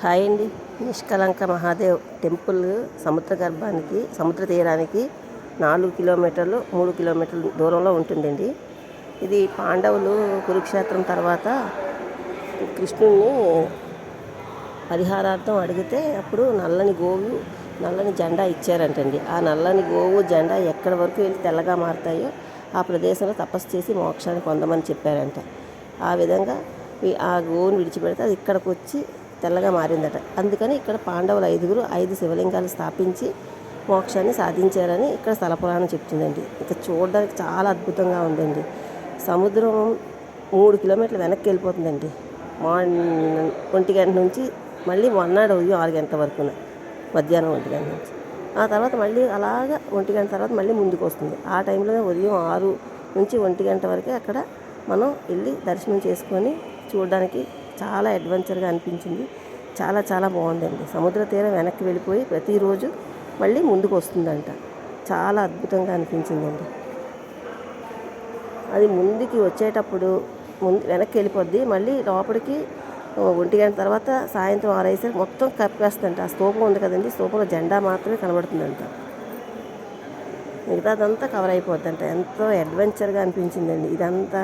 Hi అండి. నిష్కలంక Mahadev temple సముద్ర తీరానికి 4 కిలోమీటర్లు 3 కిలోమీటర్ల దూరంలో ఉంటుందండి. ఇది పాండవులు కురుక్షేత్రం తర్వాత కృష్ణుడిని పరిహారార్థం అడిగితే అప్పుడు నల్లని జెండా ఇచ్చారంటండి. ఆ నల్లని గోవు జెండా ఎక్కడి వరకు వెళ్ళి తెల్లగా మారుతాయో ఆ ప్రదేశంలో తపస్సు చేసి మోక్షాన్ని పొందమని చెప్పారంట. ఆ విధంగా ఆ గోవుని విడిచిపెడితే అది ఇక్కడికి వచ్చి తెల్లగా మారిందట. అందుకని ఇక్కడ పాండవులు 5 శివలింగాలు స్థాపించి మోక్షాన్ని సాధించారని ఇక్కడ స్థల పురాణం చెప్తుందండి. ఇక చూడడానికి చాలా అద్భుతంగా ఉందండి. సముద్రం 3 కిలోమీటర్లు వెనక్కి వెళ్ళిపోతుందండి. 1 గంట నుంచి మళ్ళీ మొన్నాడు ఉదయం 6 గంటల వరకు, మధ్యాహ్నం 1 గంట నుంచి ఆ తర్వాత మళ్ళీ అలాగా 1 గంట తర్వాత మళ్ళీ ముందుకు వస్తుంది. ఆ టైంలో ఉదయం 6 నుంచి 1 గంట వరకే అక్కడ మనం వెళ్ళి దర్శనం చేసుకొని చూడడానికి చాలా అడ్వెంచర్గా అనిపించింది. చాలా చాలా బాగుందండి. సముద్ర తీరం వెనక్కి వెళ్ళిపోయి ప్రతిరోజు మళ్ళీ ముందుకు వస్తుందంట. చాలా అద్భుతంగా అనిపించిందండి. అది ముందుకి వచ్చేటప్పుడు వెనక్కి వెళ్ళిపోద్ది, మళ్ళీ లోపలికి 1 గంట తర్వాత సాయంత్రం 6 అయ్యేసరికి మొత్తం కప్పేస్తుందంట. ఆ స్తూపం ఉంది కదండి, స్తూపంలో జెండా మాత్రమే కనబడుతుందంట. మిగతాదంతా కవర్ అయిపోద్దంట. ఎంతో అడ్వెంచర్గా అనిపించిందండి. ఇదంతా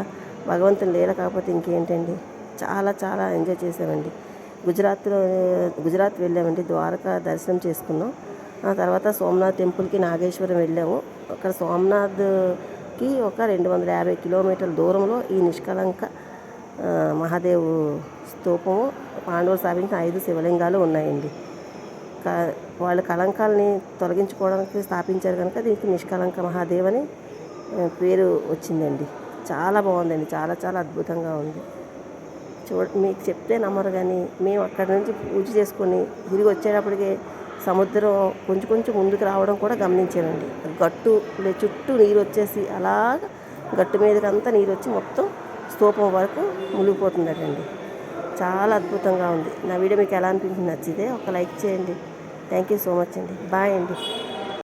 భగవంతుని లీల కాకపోతే ఇంకేంటండి. చాలా చాలా ఎంజాయ్ చేసామండి. గుజరాత్ వెళ్ళామండి. ద్వారకా దర్శనం చేసుకున్నాం. ఆ తర్వాత సోమనాథ్ టెంపుల్కి నాగేశ్వరం వెళ్ళాము. అక్కడ సోమనాథ్కి ఒక 250 కిలోమీటర్ల దూరంలో ఈ నిష్కలంక మహాదేవ్ స్తూపము, పాండవులు స్థాపించిన 5 శివలింగాలు ఉన్నాయండి. వాళ్ళ కలంకాలని తొలగించుకోవడానికి స్థాపించారు కనుక దీనికి నిష్కలంక మహాదేవ్ అని పేరు వచ్చిందండి. చాలా బాగుందండి. చాలా చాలా అద్భుతంగా ఉంది. మీకు చెప్తే నమ్మరు, కానీ మేము అక్కడి నుంచి పూజ చేసుకొని తిరిగి వచ్చేటప్పటికే సముద్రం కొంచెం ముందుకు రావడం కూడా గమనించామండి. చుట్టూ నీరు వచ్చేసి అలాగ గట్టు మీదకి అంతా నీరు వచ్చి మొత్తం స్తూపం వరకు మునిగిపోతుందటండి. చాలా అద్భుతంగా ఉంది. నా వీడియో మీకు ఎలా అనిపించింది? నచ్చితే ఒక లైక్ చేయండి. థ్యాంక్ యూ సో మచ్ అండి. బాయ్ అండి.